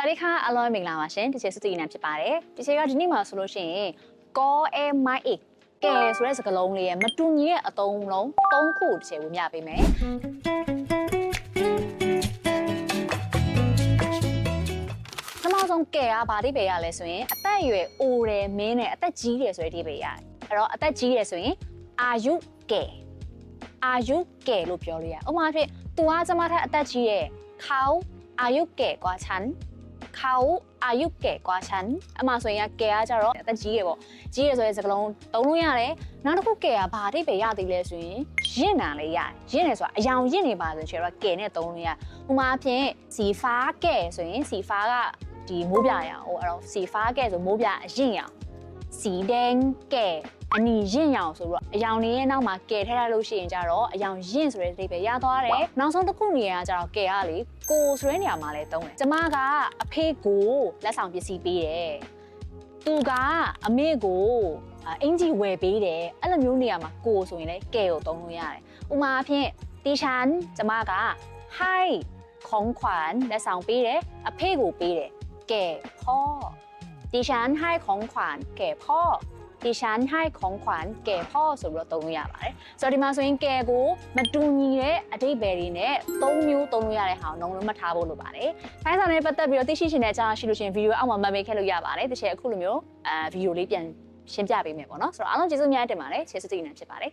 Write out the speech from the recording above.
สวัสดีค่ะอร่อยมิงลาပါရှင်ဒီချက်စုတီနံဖြစ်ပါတယ်ဒီချက်ကဒီနေ့မှာဆိုလို့ရှိရင်ကောအဲမိုက်ကဲဆိုတဲ့စကားလုံးလေးရဲ့မတူညီတဲ့အသုံးလုံး၃ခုတစ်ချက်ဝင်ပြပေးမယ်ပထမဆုံးကဲကဘာတိပဲရလဲဆိုရင်အသက်အရွယ်အိုတယ်မင်းနဲ့အသက်ကြီးတယ်ဆိုတဲ့ဒီပဲရတယ်အဲ့တော့အသက်ကြီးတယ်ဆိုရင်အာယုကဲလို့ပြောလို့ရဥပမာဖြစ်သူကကျမထက်အသက်ကြီးတယ်เขาอายุแก่กว่าฉันเขาอายุแก่กว่าฉันအမှဆိုရင်ကဲကကြတော့အသက်ကြီးရပေါ့ကြီးရဆိုတဲ့စကားလုံးသုံးလို့ရတယ်နောက်တစ်ခုကဲကဘာတိပဲရသေးလဲဆိုရင်ရင့်နာလေးရတယ်ရင့်နေဆိုတာအယောင်ရင့်နေပါဆိုချင်တော့ကဲနဲ့သုံးလို့ရဥပမာအဖြစ်စီဖားကဲဆိုရင်စီဖားကဒီမိုးပြရအောင်အဲ့တော့စီဖားကဲဆိုမိုးပြအရင်ရအောင်စီဒန်ကဲအနီရင့်ရအောင်ဆိုတော့အယောင်လေးရဲ့နောက်မှာကဲထည့်လိုက်လို့ရှိရင်ကြတော့အယောင်ရင့်ဆိုတဲ့အဓိပ္ပာယ်ရသွားတယ်နောက်ဆုံးတစ်ခုနေရာကြတော့ကဲကလေကိုဆိုတဲ့နေရာမှာလည်းသုံးတယ်ကျမကအဖေကိုလက်ဆောင်ပစ္စည်းပေးတယ်သူကအမေကိုအင်ဂျီဝယ်ပေးတယ်အဲ့လိုမျိုးနေရာမှာကိုဆိုရင်လည်းကဲကိုသုံးလို့ရတယ်ဥပမာအဖြစ်ဒီฉันကျမကให้ของขวัญလက်ဆောင်ပေးတယ်အဖေကိုပေးတယ်ကဲพ่อดิฉันให้ของขวัญแก่พ่อดิฉันให้ของขวัญแก่พ่อဆိုပြီးတော့သုံးလို့ရပါတယ်ဆိုတော့ဒီမှာဆိုရင်ကဲကိုမတူညီတဲ့အဓိပ္ပာယ်တွေနဲ့၃မျိုးသုံးလို့ရတဲ့ဟာကိုလုံးလုံးမှတ်ထားဖို့လိုပါတယ်ဆိုင်းစာနဲ့ပတ်သက်ပြီးတော့သိရှိရှင်တဲ့အကြောင်းရှိလို့ရှင်ဗီဒီယိုအောက်မှာမှတ်ပေးခဲ့လို့ရပါတယ်တစ်ချက်အခုလိုမျိုးဗီဒီယိုလေးပြန်ရှင်းပြပေးမယ်ပေါ့နော်ဆိုတော့အားလုံးကျေးဇူးများတင်ပါတယ်ချေစုတည်နေဖြစ်ပါတယ်